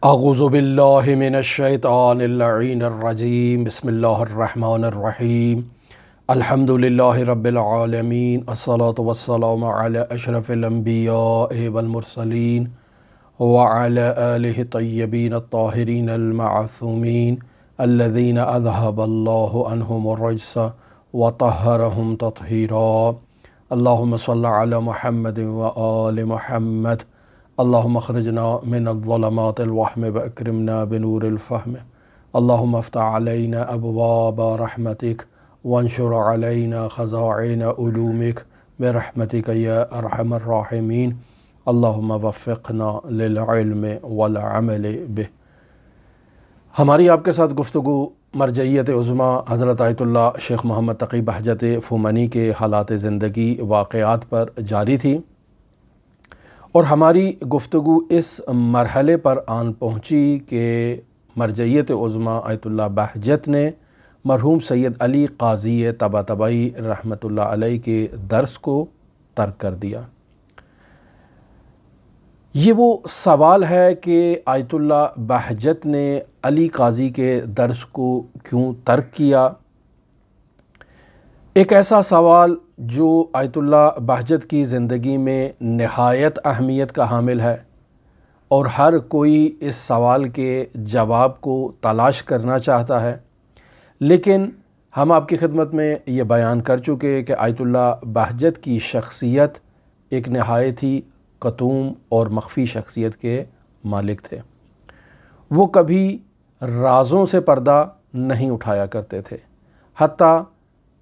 اعوذ باللہ من الشیطان اللعین الرجیم بسم اللہ الرحمن الرحیم الحمد للہ رب العالمین الصلاة والسلام علی اشرف الانبیاء والمرسلین وعلی آلہ طیبین الطاہرین المعصومین الذین اذہب اللہ عنہم الرجس وطہرہم تطہیرا اللہم صلی علی محمد وآل محمد اللہم اخرجنا من الظلمات الوہم واکرمنا بنور الفہم اللہم افتح علینا ابواب رحمتک وانشر علینا خزائن علومک برحمتک یا ارحم الراحمین اللہم وفقنا للعلم والعمل بہ۔ ہماری آپ کے ساتھ گفتگو مرجعیت عظمیٰ حضرت آیت اللہ شیخ محمد تقی بہجت فومنی کے حالات زندگی واقعات پر جاری تھی، اور ہماری گفتگو اس مرحلے پر آن پہنچی کہ مرجعیت عظمیٰ آیت اللہ بہجت نے مرحوم سید علی قاضی طباطبائی رحمۃ اللہ علیہ کے درس کو ترک کر دیا۔ یہ وہ سوال ہے کہ آیت اللہ بہجت نے علی قاضی کے درس کو کیوں ترک کیا؟ ایک ایسا سوال جو آیت اللہ بہجت کی زندگی میں نہایت اہمیت کا حامل ہے، اور ہر کوئی اس سوال کے جواب کو تلاش کرنا چاہتا ہے، لیکن ہم آپ کی خدمت میں یہ بیان کر چکے کہ آیت اللہ بہجت کی شخصیت ایک نہایت ہی کتوم اور مخفی شخصیت کے مالک تھے۔ وہ کبھی رازوں سے پردہ نہیں اٹھایا کرتے تھے، حتیٰ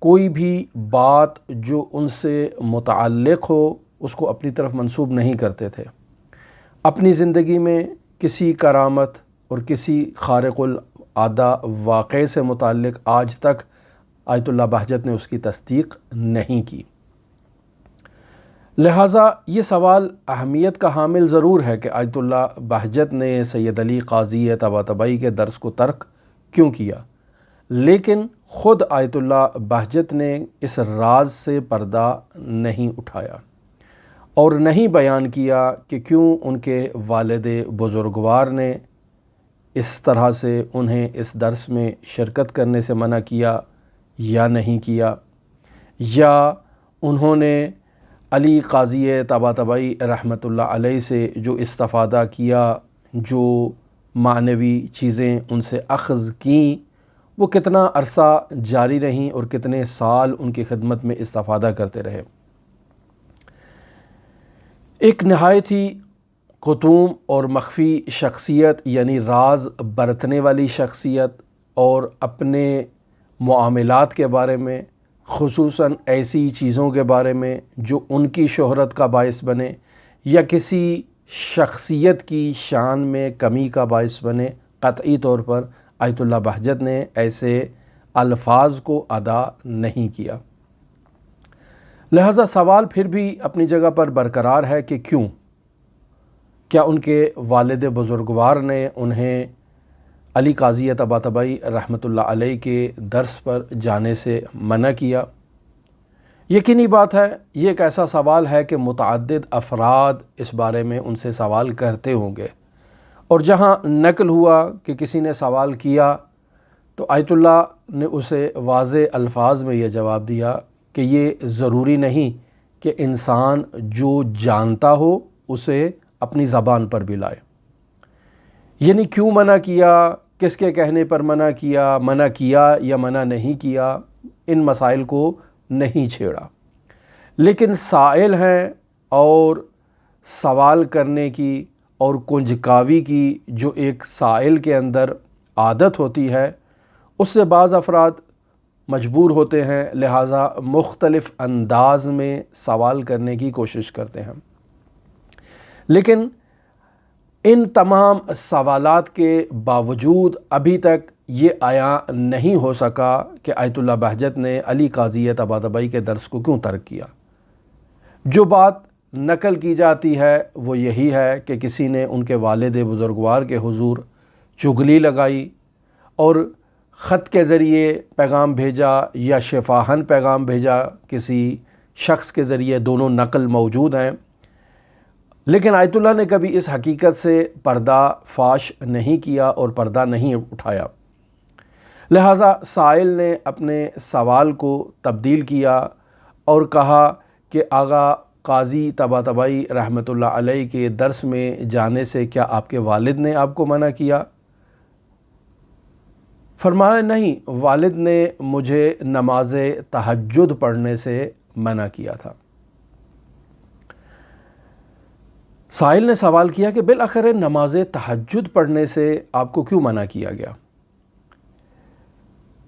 کوئی بھی بات جو ان سے متعلق ہو اس کو اپنی طرف منسوب نہیں کرتے تھے۔ اپنی زندگی میں کسی کرامت اور کسی خارق العادہ واقعے سے متعلق آج تک آیت اللہ بہجت نے اس کی تصدیق نہیں کی۔ لہٰذا یہ سوال اہمیت کا حامل ضرور ہے کہ آیت اللہ بہجت نے سید علی قاضی طباطبائی کے درس کو ترک کیوں کیا، لیکن خود آیت اللہ بہجت نے اس راز سے پردہ نہیں اٹھایا اور نہیں بیان کیا کہ کیوں ان کے والد بزرگوار نے اس طرح سے انہیں اس درس میں شرکت کرنے سے منع کیا یا نہیں کیا، یا انہوں نے علی قاضی طباطبائی رحمۃ اللہ علیہ سے جو استفادہ کیا، جو معنوی چیزیں ان سے اخذ کیں، وہ کتنا عرصہ جاری رہیں اور کتنے سال ان کی خدمت میں استفادہ کرتے رہے۔ ایک نہایت ہی کتوم اور مخفی شخصیت، یعنی راز برتنے والی شخصیت، اور اپنے معاملات کے بارے میں، خصوصاً ایسی چیزوں کے بارے میں جو ان کی شہرت کا باعث بنے یا کسی شخصیت کی شان میں کمی کا باعث بنے، قطعی طور پر آیت اللہ بہجت نے ایسے الفاظ کو ادا نہیں کیا۔ لہٰذا سوال پھر بھی اپنی جگہ پر برقرار ہے کہ کیا ان کے والد بزرگوار نے انہیں علی قاضی طباطبائی رحمۃ اللہ علیہ کے درس پر جانے سے منع کیا؟ یقینی بات ہے یہ ایک ایسا سوال ہے کہ متعدد افراد اس بارے میں ان سے سوال کرتے ہوں گے، اور جہاں نقل ہوا کہ کسی نے سوال کیا تو آیت اللہ نے اسے واضح الفاظ میں یہ جواب دیا کہ یہ ضروری نہیں کہ انسان جو جانتا ہو اسے اپنی زبان پر بھی لائے۔ یعنی کیوں منع کیا، کس کے کہنے پر منع کیا یا منع نہیں کیا، ان مسائل کو نہیں چھیڑا، لیکن سائل ہیں اور سوال کرنے کی اور کنجکاوی کی جو ایک سائل کے اندر عادت ہوتی ہے، اس سے بعض افراد مجبور ہوتے ہیں، لہٰذا مختلف انداز میں سوال کرنے کی کوشش کرتے ہیں۔ لیکن ان تمام سوالات کے باوجود ابھی تک یہ آیا نہیں ہو سکا کہ آیت اللہ بہجت نے علی قاضی طباطبائی کے درس کو کیوں ترک کیا۔ جو بات نقل کی جاتی ہے وہ یہی ہے کہ کسی نے ان کے والد بزرگوار کے حضور چغلی لگائی اور خط کے ذریعے پیغام بھیجا یا شفاہن پیغام بھیجا، کسی شخص کے ذریعے، دونوں نقل موجود ہیں، لیکن آیت اللہ نے کبھی اس حقیقت سے پردہ فاش نہیں کیا اور پردہ نہیں اٹھایا، لہٰذا سائل نے اپنے سوال کو تبدیل کیا اور کہا کہ آغا قاضی طباطبائی رحمۃ اللہ علیہ کے درس میں جانے سے کیا آپ کے والد نے آپ کو منع کیا؟ فرمایا نہیں، والد نے مجھے نماز تہجد پڑھنے سے منع کیا تھا۔ سائل نے سوال کیا کہ بالآخر نماز تہجد پڑھنے سے آپ کو کیوں منع کیا گیا؟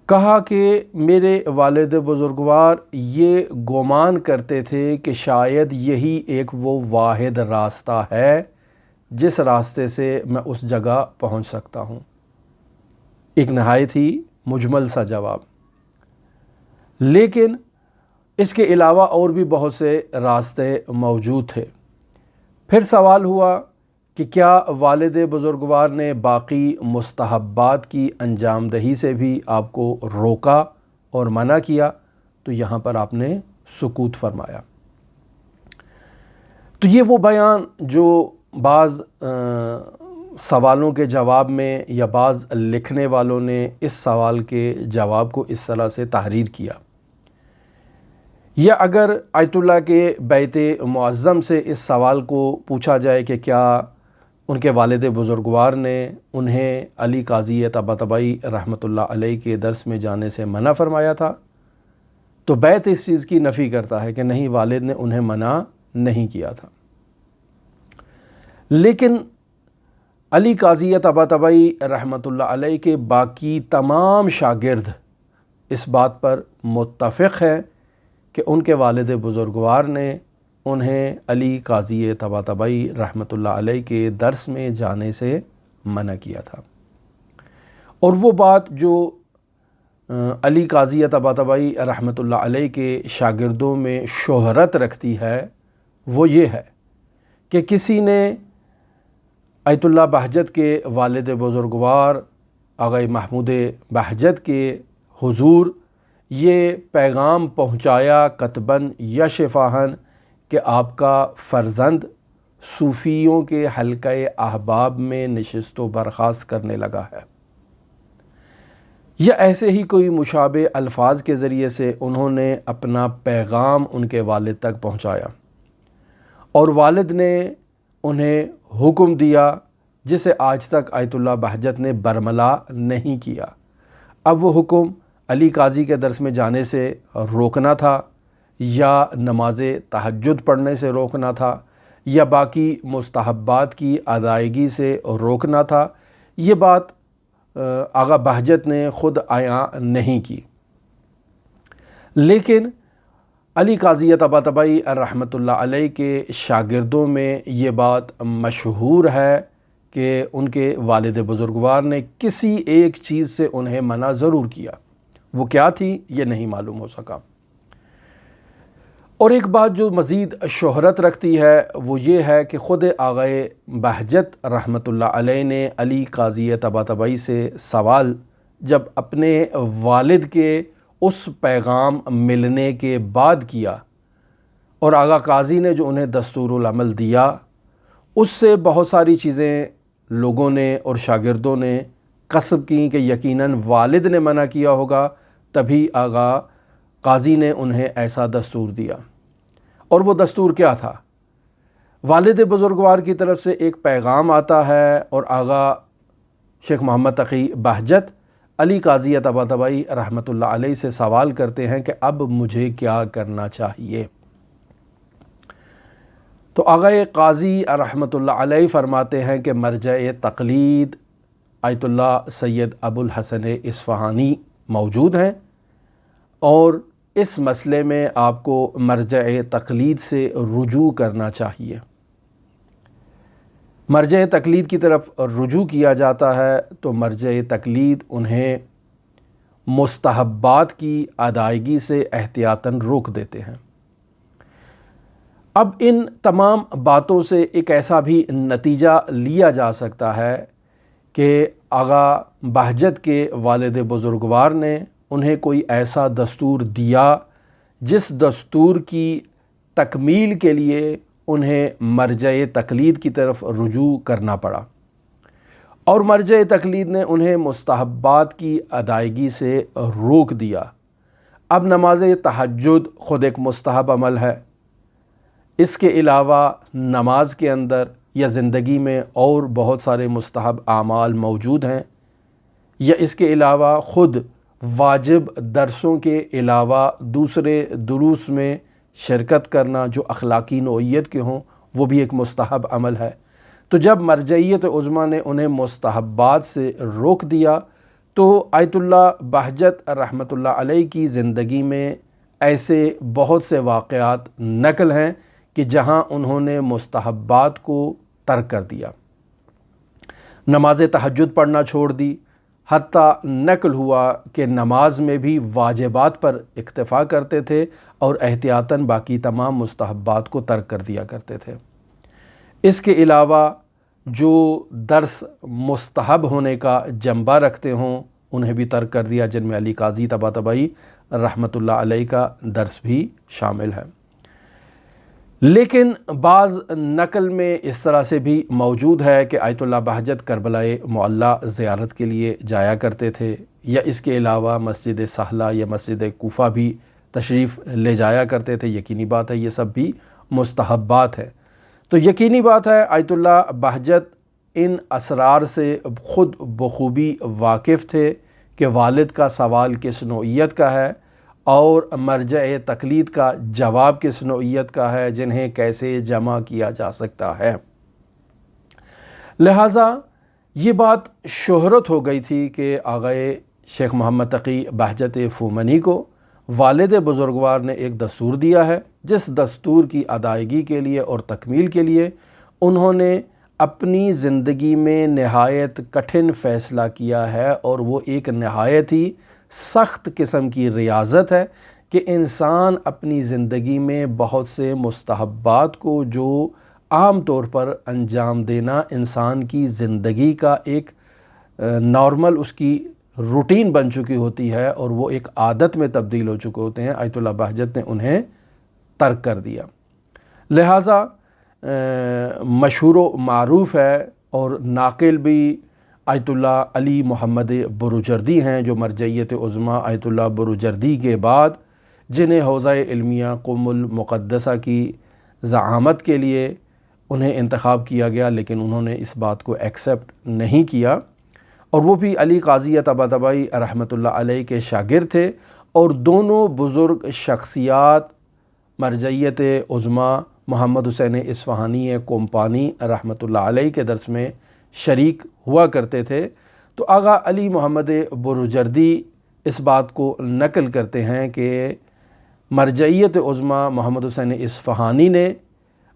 کہا کہ میرے والد بزرگوار یہ گمان کرتے تھے کہ شاید یہی ایک وہ واحد راستہ ہے جس راستے سے میں اس جگہ پہنچ سکتا ہوں۔ ایک نہایت ہی مجمل سا جواب، لیکن اس کے علاوہ اور بھی بہت سے راستے موجود تھے۔ پھر سوال ہوا کہ کیا والد بزرگوار نے باقی مستحبات کی انجام دہی سے بھی آپ کو روکا اور منع کیا؟ تو یہاں پر آپ نے سکوت فرمایا۔ تو یہ وہ بیان جو بعض سوالوں کے جواب میں یا بعض لکھنے والوں نے اس سوال کے جواب کو اس طرح سے تحریر کیا، یا اگر آیت اللہ کے بیت معظم سے اس سوال کو پوچھا جائے کہ کیا ان کے والد بزرگوار نے انہیں علی قاضی طباطبائی رحمۃ اللہ علیہ کے درس میں جانے سے منع فرمایا تھا، تو بیت اس چیز کی نفی کرتا ہے کہ نہیں، والد نے انہیں منع نہیں کیا تھا۔ لیکن علی قاضی طباطبائی رحمۃ اللہ علیہ کے باقی تمام شاگرد اس بات پر متفق ہیں کہ ان کے والد بزرگوار نے انہیں علی قاضی طباطبائی رحمۃ اللہ علیہ کے درس میں جانے سے منع کیا تھا۔ اور وہ بات جو علی قاضی طباطبائی رحمۃ اللہ علیہ کے شاگردوں میں شہرت رکھتی ہے وہ یہ ہے کہ کسی نے آیت اللہ بہجت کے والد بزرگوار آغا محمود بہجت کے حضور یہ پیغام پہنچایا کتباً یا شفاہن کہ آپ کا فرزند صوفیوں کے حلقہ احباب میں نشست و برخاست کرنے لگا ہے، یا ایسے ہی کوئی مشابہ الفاظ کے ذریعے سے انہوں نے اپنا پیغام ان کے والد تک پہنچایا، اور والد نے انہیں حکم دیا جسے آج تک آیت اللہ بہجت نے برملا نہیں کیا۔ اب وہ حکم علی قاضی کے درس میں جانے سے روکنا تھا، یا نماز تہجد پڑھنے سے روکنا تھا، یا باقی مستحبات کی ادائیگی سے روکنا تھا، یہ بات آغا بہجت نے خود عیاں نہیں کی۔ لیکن علی قاضی طباطبائی رحمۃ اللہ علیہ کے شاگردوں میں یہ بات مشہور ہے کہ ان کے والد بزرگوار نے کسی ایک چیز سے انہیں منع ضرور کیا، وہ کیا تھی یہ نہیں معلوم ہو سکا۔ اور ایک بات جو مزید شہرت رکھتی ہے وہ یہ ہے کہ خود آغا بہجت رحمۃ اللہ علیہ نے علی قاضی طباطبائی سے سوال جب اپنے والد کے اس پیغام ملنے کے بعد کیا، اور آغا قاضی نے جو انہیں دستور العمل دیا، اس سے بہت ساری چیزیں لوگوں نے اور شاگردوں نے قصب کی کہ یقیناً والد نے منع کیا ہوگا، تبھی آغا قاضی نے انہیں ایسا دستور دیا۔ اور وہ دستور کیا تھا؟ والد بزرگوار کی طرف سے ایک پیغام آتا ہے اور آغا شیخ محمد تقی بہجت علی قاضی طباطبائی رحمۃ اللہ علیہ سے سوال کرتے ہیں کہ اب مجھے کیا کرنا چاہیے؟ تو آغا قاضی رحمۃ اللہ علیہ فرماتے ہیں کہ مرجع تقلید آیت اللہ سید ابو الحسن اصفہانی موجود ہیں، اور اس مسئلے میں آپ کو مرجع تقلید سے رجوع کرنا چاہیے۔ مرجع تقلید کی طرف رجوع کیا جاتا ہے تو مرجع تقلید انہیں مستحبات کی ادائیگی سے احتیاطاً روک دیتے ہیں۔ اب ان تمام باتوں سے ایک ایسا بھی نتیجہ لیا جا سکتا ہے کہ آغا بہجت کے والد بزرگوار نے انہیں کوئی ایسا دستور دیا جس دستور کی تکمیل کے لیے انہیں مرجع تقلید کی طرف رجوع کرنا پڑا، اور مرجع تقلید نے انہیں مستحبات کی ادائیگی سے روک دیا۔ اب نماز تہجد خود ایک مستحب عمل ہے، اس کے علاوہ نماز کے اندر یا زندگی میں اور بہت سارے مستحب اعمال موجود ہیں، یا اس کے علاوہ خود واجب درسوں کے علاوہ دوسرے دروس میں شرکت کرنا جو اخلاقی نوعیت کے ہوں، وہ بھی ایک مستحب عمل ہے۔ تو جب مرجعیت عظمیٰ نے انہیں مستحبات سے روک دیا تو آیت اللہ بہجت رحمۃ اللہ علیہ کی زندگی میں ایسے بہت سے واقعات نقل ہیں کہ جہاں انہوں نے مستحبات کو ترک کر دیا، نماز تہجد پڑھنا چھوڑ دی، حتیٰ نقل ہوا کہ نماز میں بھی واجبات پر اکتفا کرتے تھے اور احتیاطاً باقی تمام مستحبات کو ترک کر دیا کرتے تھے۔ اس کے علاوہ جو درس مستحب ہونے کا جنبہ رکھتے ہوں انہیں بھی ترک کر دیا، جن میں علی قاضی طباطبائی رحمۃ اللہ علیہ کا درس بھی شامل ہے۔ لیکن بعض نقل میں اس طرح سے بھی موجود ہے کہ آیت اللہ بہجت کربلائے معلیٰ زیارت کے لیے جایا کرتے تھے، یا اس کے علاوہ مسجد سہلہ یا مسجد کوفہ بھی تشریف لے جایا کرتے تھے۔ یقینی بات ہے یہ سب بھی مستحبات ہیں۔ تو یقینی بات ہے آیت اللہ بہجت ان اسرار سے خود بخوبی واقف تھے کہ والد کا سوال کس نوعیت کا ہے اور مرجع تقلید کا جواب کس نوعیت کا ہے، جنہیں کیسے جمع کیا جا سکتا ہے۔ لہٰذا یہ بات شہرت ہو گئی تھی کہ آغائے شیخ محمد تقی بہجت فومنی کو والد بزرگوار نے ایک دستور دیا ہے، جس دستور کی ادائیگی کے لیے اور تکمیل کے لیے انہوں نے اپنی زندگی میں نہایت کٹھن فیصلہ کیا ہے، اور وہ ایک نہایت ہی سخت قسم کی ریاضت ہے کہ انسان اپنی زندگی میں بہت سے مستحبات کو جو عام طور پر انجام دینا انسان کی زندگی کا ایک نارمل اس کی روٹین بن چکی ہوتی ہے اور وہ ایک عادت میں تبدیل ہو چکے ہوتے ہیں، آیت اللہ بہجت نے انہیں ترک کر دیا۔ لہٰذا مشہور و معروف ہے اور ناقل بھی آیت اللہ علی محمد بروجردی ہیں، جو مرجعیت عظمیٰ آیت اللہ بروجردی کے بعد جنہیں حوزہ علمیہ قم المقدسہ کی زعامت کے لیے انہیں انتخاب کیا گیا، لیکن انہوں نے اس بات کو ایکسیپٹ نہیں کیا، اور وہ بھی علی قاضی طباطبائی رحمۃ اللہ علیہ کے شاگرد تھے، اور دونوں بزرگ شخصیات مرجعیت عظمیٰ محمد حسین اصفہانی کومپانی رحمۃ اللہ علیہ کے درس میں شریک ہوا کرتے تھے۔ تو آغا علی محمد بروجردی اس بات کو نقل کرتے ہیں کہ مرجعیت عظمیٰ محمد حسین اصفہانی نے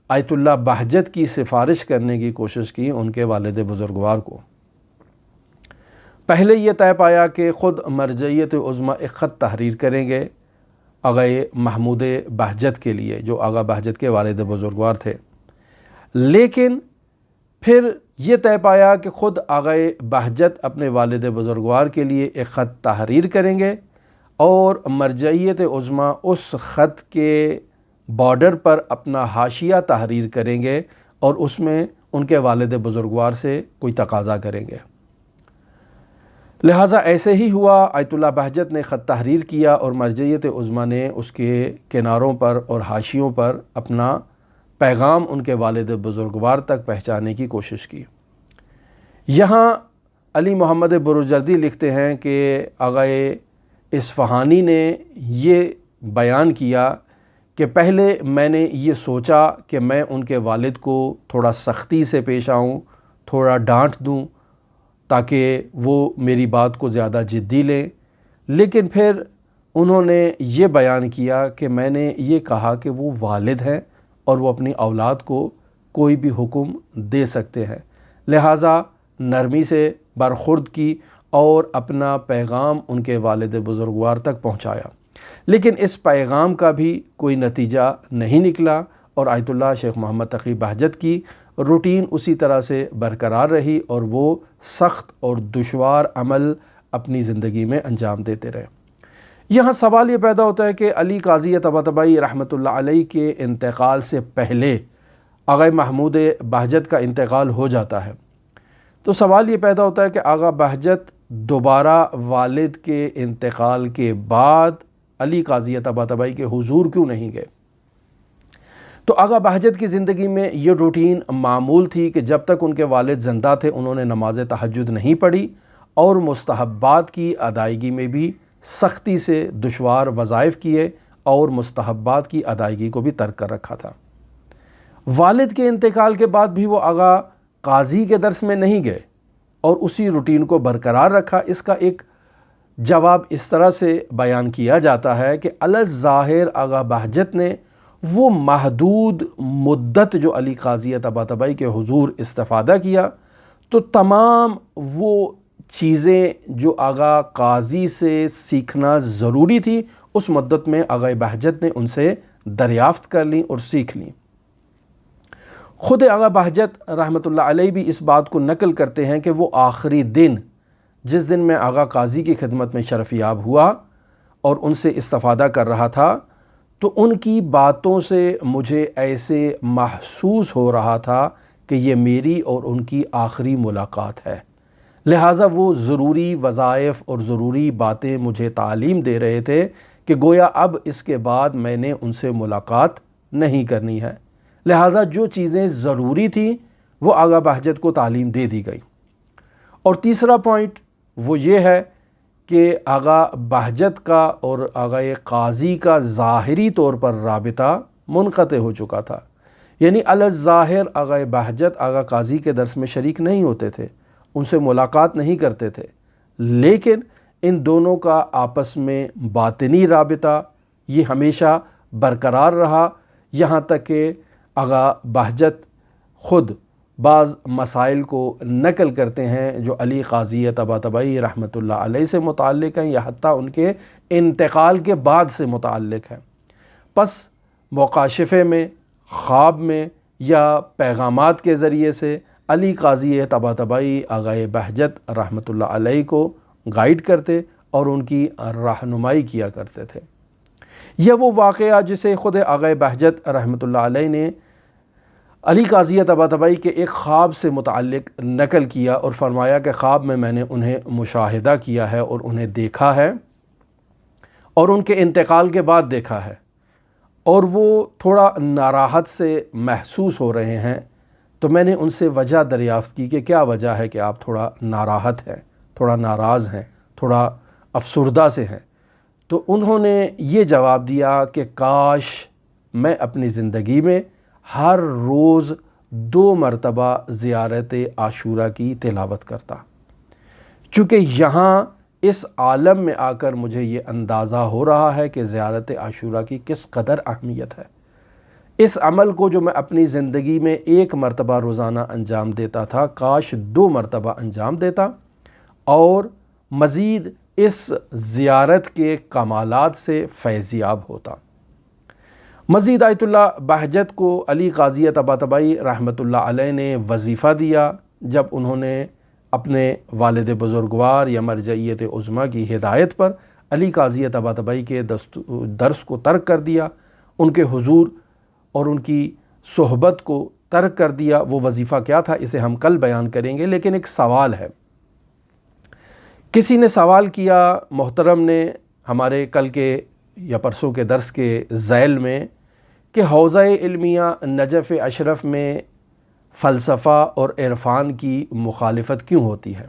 آیت اللہ بہجت کی سفارش کرنے کی کوشش کی ان کے والد بزرگوار کو۔ پہلے یہ طے پایا کہ خود مرجعیت عظمیٰ ایک خط تحریر کریں گے آغائے محمود بہجت کے لیے، جو آغا بہجت کے والد بزرگوار تھے، لیکن پھر یہ طے پایا کہ خود آغائے بہجت اپنے والد بزرگوار کے لیے ایک خط تحریر کریں گے، اور مرجعیت عظمیٰ اس خط کے بارڈر پر اپنا حاشیہ تحریر کریں گے اور اس میں ان کے والد بزرگوار سے کوئی تقاضا کریں گے۔ لہٰذا ایسے ہی ہوا، آیت اللہ بہجت نے خط تحریر کیا اور مرجعیت عظمیٰ نے اس کے کناروں پر اور حاشیوں پر اپنا پیغام ان کے والد بزرگوار تک پہنچانے کی کوشش کی۔ یہاں علی محمد بروجردی لکھتے ہیں کہ آغائے اصفہانی نے یہ بیان کیا کہ پہلے میں نے یہ سوچا کہ میں ان کے والد کو تھوڑا سختی سے پیش آؤں، تھوڑا ڈانٹ دوں تاکہ وہ میری بات کو زیادہ جدی لیں، لیکن پھر انہوں نے یہ بیان کیا کہ میں نے یہ کہا کہ وہ والد ہیں اور وہ اپنی اولاد کو کوئی بھی حکم دے سکتے ہیں، لہٰذا نرمی سے برخورد کی اور اپنا پیغام ان کے والد بزرگوار تک پہنچایا، لیکن اس پیغام کا بھی کوئی نتیجہ نہیں نکلا، اور آیت اللہ شیخ محمد تقی بہجت کی روٹین اسی طرح سے برقرار رہی اور وہ سخت اور دشوار عمل اپنی زندگی میں انجام دیتے رہے۔ یہاں سوال یہ پیدا ہوتا ہے کہ علی قاضی طباطبائی رحمۃ اللہ علیہ کے انتقال سے پہلے آغا محمود بہجت کا انتقال ہو جاتا ہے، تو سوال یہ پیدا ہوتا ہے کہ آغا بہجت دوبارہ والد کے انتقال کے بعد علی قاضی طباطبائی کے حضور کیوں نہیں گئے؟ تو آغا بہجت کی زندگی میں یہ روٹین معمول تھی کہ جب تک ان کے والد زندہ تھے انہوں نے نماز تہجد نہیں پڑھی اور مستحبات کی ادائیگی میں بھی سختی سے دشوار وظائف کیے اور مستحبات کی ادائیگی کو بھی ترک کر رکھا تھا۔ والد کے انتقال کے بعد بھی وہ آغا قاضی کے درس میں نہیں گئے اور اسی روٹین کو برقرار رکھا۔ اس کا ایک جواب اس طرح سے بیان کیا جاتا ہے کہ الظاہر آغا بہجت نے وہ محدود مدت جو علی قاضی طباطبائی کے حضور استفادہ کیا، تو تمام وہ چیزیں جو آغا قاضی سے سیکھنا ضروری تھی اس مدت میں آغا بہجت نے ان سے دریافت کر لیں اور سیکھ لیں۔ خود آغا بہجت رحمۃ اللہ علیہ بھی اس بات کو نقل کرتے ہیں کہ وہ آخری دن جس دن میں آغا قاضی کی خدمت میں شرف یاب ہوا اور ان سے استفادہ کر رہا تھا، تو ان کی باتوں سے مجھے ایسے محسوس ہو رہا تھا کہ یہ میری اور ان کی آخری ملاقات ہے، لہٰذا وہ ضروری وظائف اور ضروری باتیں مجھے تعلیم دے رہے تھے کہ گویا اب اس کے بعد میں نے ان سے ملاقات نہیں کرنی ہے، لہٰذا جو چیزیں ضروری تھیں وہ آغا بہجت کو تعلیم دے دی گئی۔ اور تیسرا پوائنٹ وہ یہ ہے کہ آغا بہجت کا اور آغا قاضی کا ظاہری طور پر رابطہ منقطع ہو چکا تھا، یعنی الظاہر آغا بہجت آغا قاضی کے درس میں شریک نہیں ہوتے تھے، ان سے ملاقات نہیں کرتے تھے، لیکن ان دونوں کا آپس میں باطنی رابطہ یہ ہمیشہ برقرار رہا، یہاں تک کہ آغا بہجت خود بعض مسائل کو نقل کرتے ہیں جو علی قاضی طباطبائی رحمۃ اللہ علیہ سے متعلق ہیں یا حتیٰ ان کے انتقال کے بعد سے متعلق ہیں۔ پس مکاشفے میں، خواب میں یا پیغامات کے ذریعے سے علی قاضی طباطبائی آغا بہجت رحمۃ اللہ علیہ کو گائیڈ کرتے اور ان کی رہنمائی کیا کرتے تھے۔ یہ وہ واقعہ جسے خود آغا بہجت رحمۃ اللہ علیہ نے علی قاضی طباطبائی کے ایک خواب سے متعلق نقل کیا اور فرمایا کہ خواب میں نے انہیں مشاہدہ کیا ہے اور انہیں دیکھا ہے اور ان کے انتقال کے بعد دیکھا ہے، اور وہ تھوڑا ناراحت سے محسوس ہو رہے ہیں، تو میں نے ان سے وجہ دریافت کی کہ کیا وجہ ہے کہ آپ تھوڑا ناراحت ہیں، تھوڑا ناراض ہیں، تھوڑا افسردہ سے ہیں؟ تو انہوں نے یہ جواب دیا کہ کاش میں اپنی زندگی میں ہر روز 2 مرتبہ زیارت عاشورہ کی تلاوت کرتا، چونکہ یہاں اس عالم میں آ کر مجھے یہ اندازہ ہو رہا ہے کہ زیارت عاشورہ کی کس قدر اہمیت ہے۔ اس عمل کو جو میں اپنی زندگی میں 1 مرتبہ روزانہ انجام دیتا تھا، کاش 2 مرتبہ انجام دیتا اور مزید اس زیارت کے کمالات سے فیضیاب ہوتا۔ مزید آیت اللہ بہجت کو علی قاضی طباطبائی رحمۃ اللہ علیہ نے وظیفہ دیا جب انہوں نے اپنے والد بزرگوار یا مرجعیت عظمیٰ کی ہدایت پر علی قاضی طباطبائی کے درس کو ترک کر دیا، ان کے حضور اور ان کی صحبت کو ترک کر دیا۔ وہ وظیفہ کیا تھا اسے ہم کل بیان کریں گے، لیکن ایک سوال ہے۔ کسی نے سوال کیا محترم نے ہمارے کل کے یا پرسوں کے درس کے ذیل میں کہ حوزہ علمیہ نجف اشرف میں فلسفہ اور عرفان کی مخالفت کیوں ہوتی ہے،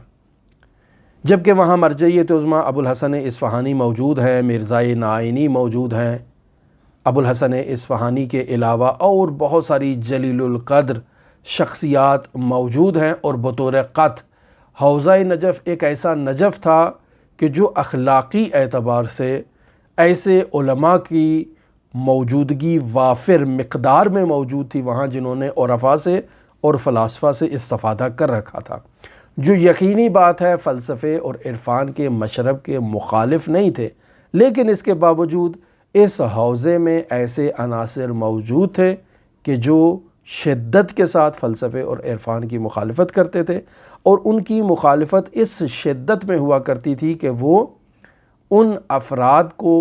جبکہ وہاں مرجعیت عظمیٰ ابوالحسن اصفہانی موجود ہیں، مرزائے نعینی موجود ہیں، ابوالحسن اصفہانی کے علاوہ اور بہت ساری جلیل القدر شخصیات موجود ہیں، اور بطور قطع حوزہ نجف ایک ایسا نجف تھا کہ جو اخلاقی اعتبار سے ایسے علماء کی موجودگی وافر مقدار میں موجود تھی وہاں، جنہوں نے عرفاء سے اور فلاسفہ سے استفادہ کر رکھا تھا، جو یقینی بات ہے فلسفے اور عرفان کے مشرب کے مخالف نہیں تھے، لیکن اس کے باوجود اس حوزے میں ایسے عناصر موجود تھے کہ جو شدت کے ساتھ فلسفے اور عرفان کی مخالفت کرتے تھے، اور ان کی مخالفت اس شدت میں ہوا کرتی تھی کہ وہ ان افراد کو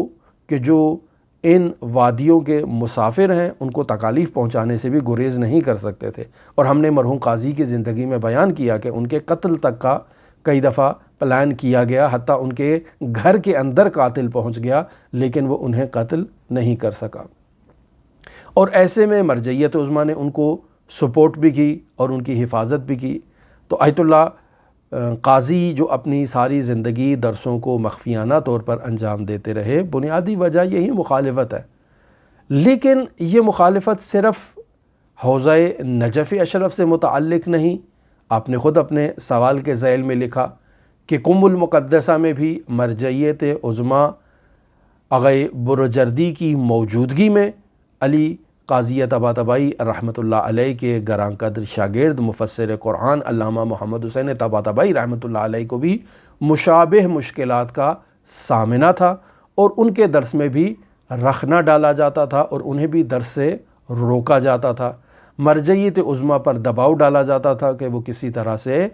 کہ جو ان وادیوں کے مسافر ہیں، ان کو تکالیف پہنچانے سے بھی گریز نہیں کر سکتے تھے۔ اور ہم نے مرحوم قاضی کی زندگی میں بیان کیا کہ ان کے قتل تک کا کئی دفعہ پلان کیا گیا، حتیٰ ان کے گھر کے اندر قاتل پہنچ گیا، لیکن وہ انہیں قتل نہیں کر سکا۔ اور ایسے میں مرجعیت عظمیٰ نے ان کو سپورٹ بھی کی اور ان کی حفاظت بھی کی۔ تو آیت اللہ قاضی جو اپنی ساری زندگی درسوں کو مخفیانہ طور پر انجام دیتے رہے، بنیادی وجہ یہی مخالفت ہے۔ لیکن یہ مخالفت صرف حوزہ نجف اشرف سے متعلق نہیں۔ آپ نے خود اپنے سوال کے ذیل میں لکھا کہ قم المقدسہ میں بھی مرجعیت عظمیٰ آغا برجردی کی موجودگی میں علی قاضی طباطبائی رحمۃ اللہ علیہ کے گراں قدر شاگرد مفسر قرآن علامہ محمد حسین طباطبائی رحمۃ اللہ علیہ کو بھی مشابہ مشکلات کا سامنا تھا، اور ان کے درس میں بھی رخنہ ڈالا جاتا تھا اور انہیں بھی درس سے روکا جاتا تھا۔ مرجعیت عظمیٰ پر دباؤ ڈالا جاتا تھا کہ وہ کسی طرح سے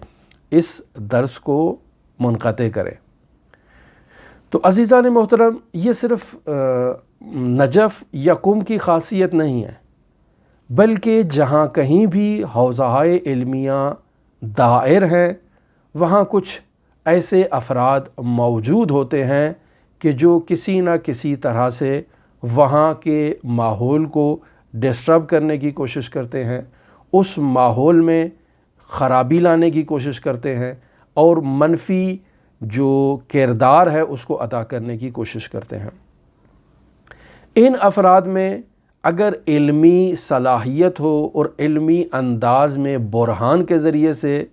اس درس کو منقطع کرے۔ تو عزیزان محترم، یہ صرف نجف یا قم کی خاصیت نہیں ہے، بلکہ جہاں کہیں بھی حوزہائے علمیہ دائر ہیں، وہاں کچھ ایسے افراد موجود ہوتے ہیں کہ جو کسی نہ کسی طرح سے وہاں کے ماحول کو ڈسٹرب کرنے کی کوشش کرتے ہیں، اس ماحول میں خرابی لانے کی کوشش کرتے ہیں، اور منفی جو کردار ہے اس کو عطا کرنے کی کوشش کرتے ہیں۔ ان افراد میں اگر علمی صلاحیت ہو اور علمی انداز میں برہان کے ذریعے سے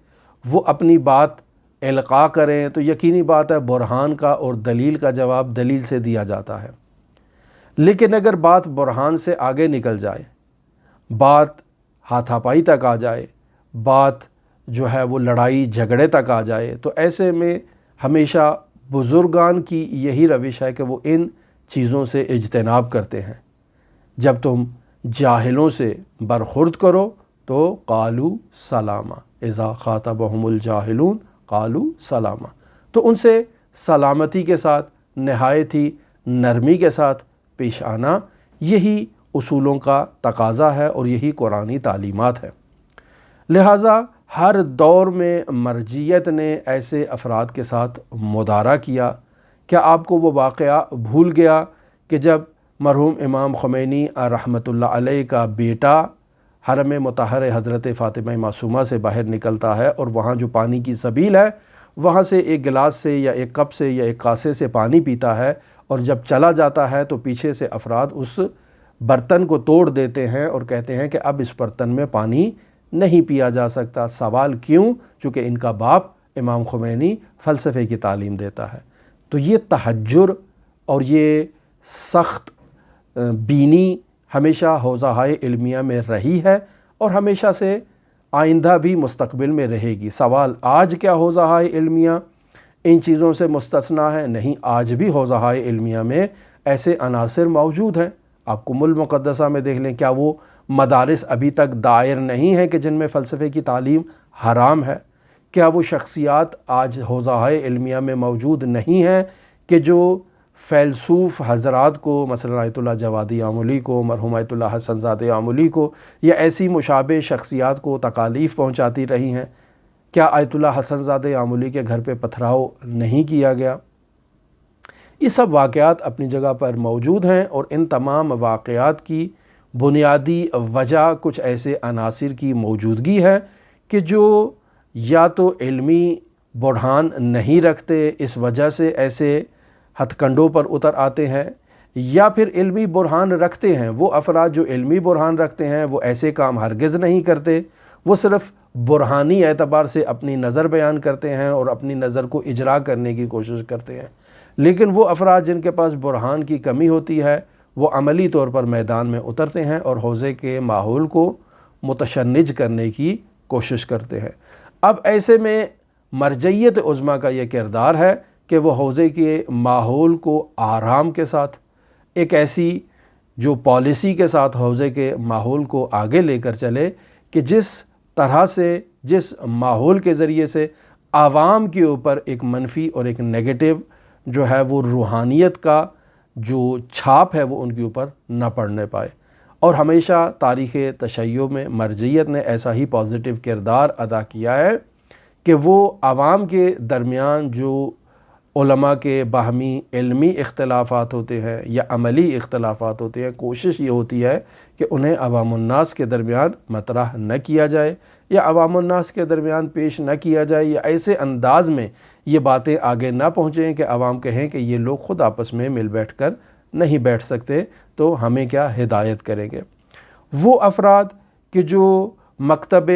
وہ اپنی بات القاء کریں، تو یقینی بات ہے برہان کا اور دلیل کا جواب دلیل سے دیا جاتا ہے۔ لیکن اگر بات برہان سے آگے نکل جائے، بات ہاتھا پائی تک آ جائے، بات جو ہے وہ لڑائی جھگڑے تک آ جائے، تو ایسے میں ہمیشہ بزرگان کی یہی روش ہے کہ وہ ان چیزوں سے اجتناب کرتے ہیں۔ جب تم جاہلوں سے برخورد کرو تو قالو سلاما، اذا خاطبہم الجاہلون قالو سلاما، تو ان سے سلامتی کے ساتھ، نہایت ہی نرمی کے ساتھ پیش آنا، یہی اصولوں کا تقاضا ہے اور یہی قرآنی تعلیمات ہے۔ لہٰذا ہر دور میں مرجعیت نے ایسے افراد کے ساتھ مدارا کیا۔ کیا آپ کو وہ واقعہ بھول گیا کہ جب مرحوم امام خمینی رحمۃ اللہ علیہ کا بیٹا حرم مطہر حضرت فاطمہ معصومہ سے باہر نکلتا ہے اور وہاں جو پانی کی سبیل ہے وہاں سے ایک گلاس سے یا ایک کپ سے یا ایک کاسے سے پانی پیتا ہے، اور جب چلا جاتا ہے تو پیچھے سے افراد اس برتن کو توڑ دیتے ہیں اور کہتے ہیں کہ اب اس برتن میں پانی نہیں پیا جا سکتا۔ سوال کیوں؟ چونکہ ان کا باپ امام خمینی فلسفے کی تعلیم دیتا ہے۔ تو یہ تحجر اور یہ سخت بینی ہمیشہ حوزہائے علمیہ میں رہی ہے اور ہمیشہ سے آئندہ بھی مستقبل میں رہے گی۔ سوال آج کیا حوزہائے علمیہ ان چیزوں سے مستثنا ہے؟ نہیں، آج بھی حوزہائے علمیہ میں ایسے عناصر موجود ہیں۔ آپ قم المقدسہ میں دیکھ لیں، کیا وہ مدارس ابھی تک دائر نہیں ہیں کہ جن میں فلسفے کی تعلیم حرام ہے؟ کیا وہ شخصیات آج حوزہائے علمیہ میں موجود نہیں ہیں کہ جو فیلسوف حضرات کو، مثلا آیت اللہ جوادی آملی کو، مرحوم آیت اللہ حسن زادہ آملی کو، یا ایسی مشابہ شخصیات کو تکالیف پہنچاتی رہی ہیں؟ کیا آیت اللہ حسن زادہ آملی کے گھر پہ پتھراؤ نہیں کیا گیا؟ یہ سب واقعات اپنی جگہ پر موجود ہیں، اور ان تمام واقعات کی بنیادی وجہ کچھ ایسے عناصر کی موجودگی ہے کہ جو یا تو علمی برہان نہیں رکھتے، اس وجہ سے ایسے ہتھ کنڈوں پر اتر آتے ہیں، یا پھر علمی برہان رکھتے ہیں۔ وہ افراد جو علمی برہان رکھتے ہیں وہ ایسے کام ہرگز نہیں کرتے، وہ صرف برہانی اعتبار سے اپنی نظر بیان کرتے ہیں اور اپنی نظر کو اجرا کرنے کی کوشش کرتے ہیں۔ لیکن وہ افراد جن کے پاس برہان کی کمی ہوتی ہے وہ عملی طور پر میدان میں اترتے ہیں اور حوزے کے ماحول کو متشنج کرنے کی کوشش کرتے ہیں۔ اب ایسے میں مرجعیت عظمیٰ کا یہ کردار ہے کہ وہ حوزے کے ماحول کو آرام کے ساتھ، ایک ایسی جو پالیسی کے ساتھ حوزے کے ماحول کو آگے لے کر چلے کہ جس طرح سے، جس ماحول کے ذریعے سے عوام کے اوپر ایک منفی اور ایک نیگیٹو جو ہے وہ روحانیت کا جو چھاپ ہے وہ ان کے اوپر نہ پڑنے پائے۔ اور ہمیشہ تاریخ تشیع میں مرجعیت نے ایسا ہی پازیٹیو کردار ادا کیا ہے کہ وہ عوام کے درمیان جو علماء کے باہمی علمی اختلافات ہوتے ہیں یا عملی اختلافات ہوتے ہیں، کوشش یہ ہوتی ہے کہ انہیں عوام الناس کے درمیان مطرح نہ کیا جائے یا عوام الناس کے درمیان پیش نہ کیا جائے، یا ایسے انداز میں یہ باتیں آگے نہ پہنچیں کہ عوام کہیں کہ یہ لوگ خود آپس میں مل بیٹھ کر نہیں بیٹھ سکتے تو ہمیں کیا ہدایت کریں گے۔ وہ افراد کہ جو مکتب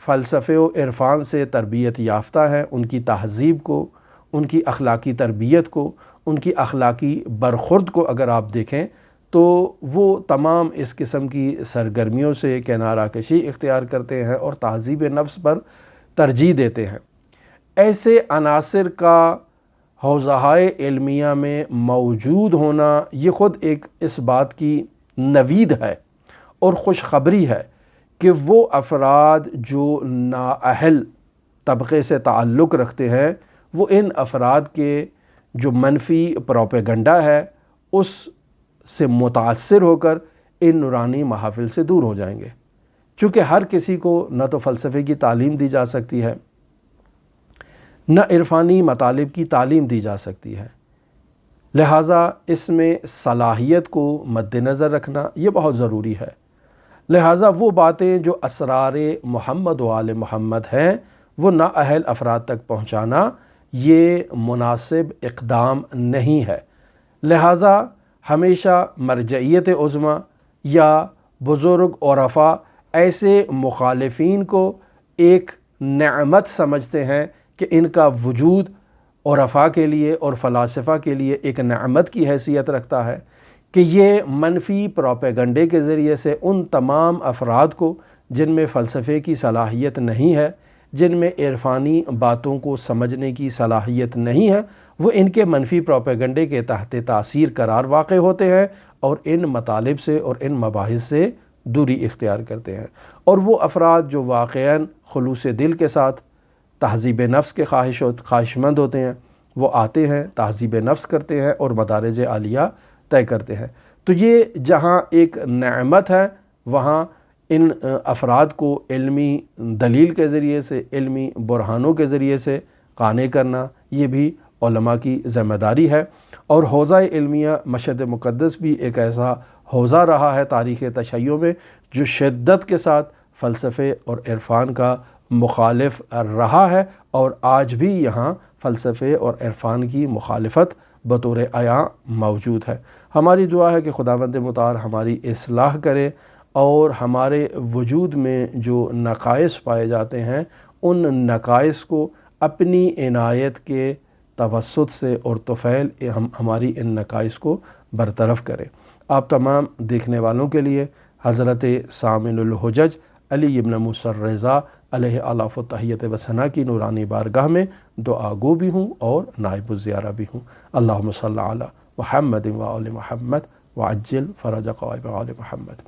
فلسفے و عرفان سے تربیت یافتہ ہیں، ان کی تہذیب کو، ان کی اخلاقی تربیت کو، ان کی اخلاقی برخورد کو اگر آپ دیکھیں تو وہ تمام اس قسم کی سرگرمیوں سے کنارہ کشی اختیار کرتے ہیں اور تہذیب نفس پر ترجیح دیتے ہیں۔ ایسے عناصر کا حوزہائے علمیہ میں موجود ہونا یہ خود ایک اس بات کی نوید ہے اور خوشخبری ہے کہ وہ افراد جو نااہل طبقے سے تعلق رکھتے ہیں وہ ان افراد کے جو منفی پروپیگنڈا ہے اس سے متاثر ہو کر ان نورانی محافل سے دور ہو جائیں گے، چونکہ ہر کسی کو نہ تو فلسفے کی تعلیم دی جا سکتی ہے، نہ عرفانی مطالب کی تعلیم دی جا سکتی ہے، لہٰذا اس میں صلاحیت کو مد نظر رکھنا یہ بہت ضروری ہے۔ لہٰذا وہ باتیں جو اسرار محمد و آل محمد ہیں وہ نااہل افراد تک پہنچانا یہ مناسب اقدام نہیں ہے۔ لہٰذا ہمیشہ مرجعیت عظمیٰ یا بزرگ عرفاء ایسے مخالفین کو ایک نعمت سمجھتے ہیں کہ ان کا وجود عرفاء کے لیے اور فلاسفہ کے لیے ایک نعمت کی حیثیت رکھتا ہے کہ یہ منفی پروپیگنڈے کے ذریعے سے ان تمام افراد کو جن میں فلسفے کی صلاحیت نہیں ہے، جن میں عرفانی باتوں کو سمجھنے کی صلاحیت نہیں ہے، وہ ان کے منفی پروپیگنڈے کے تحت تاثیر قرار واقع ہوتے ہیں اور ان مطالب سے اور ان مباحث سے دوری اختیار کرتے ہیں۔ اور وہ افراد جو واقعاً خلوص دل کے ساتھ تہذیب نفس کے خواہشمند ہوتے ہیں وہ آتے ہیں، تہذیب نفس کرتے ہیں اور مدارج عالیہ طے کرتے ہیں۔ تو یہ جہاں ایک نعمت ہے وہاں ان افراد کو علمی دلیل کے ذریعے سے، علمی برہانوں کے ذریعے سے قانع کرنا یہ بھی علماء کی ذمہ داری ہے۔ اور حوزہ علمیہ مشہد مقدس بھی ایک ایسا حوزہ رہا ہے تاریخ تشیع میں جو شدت کے ساتھ فلسفے اور عرفان کا مخالف رہا ہے، اور آج بھی یہاں فلسفے اور عرفان کی مخالفت بطور عیاں موجود ہے۔ ہماری دعا ہے کہ خداوند متعال ہماری اصلاح کرے اور ہمارے وجود میں جو نقائص پائے جاتے ہیں ان نقائص کو اپنی عنایت کے توسط سے اور طفیل ہماری ان نقائص کو برطرف کرے۔ آپ تمام دیکھنے والوں کے لیے حضرت سامن الحجج علی ابن موسیٰ الرضا علیہ الاف و تحیت و ثنا کی نورانی بارگاہ میں دعا گو بھی ہوں اور نائب الزیارہ بھی ہوں۔ اللہم صلی علی محمد و آل محمد وعجل فرج قوائم آل محمد۔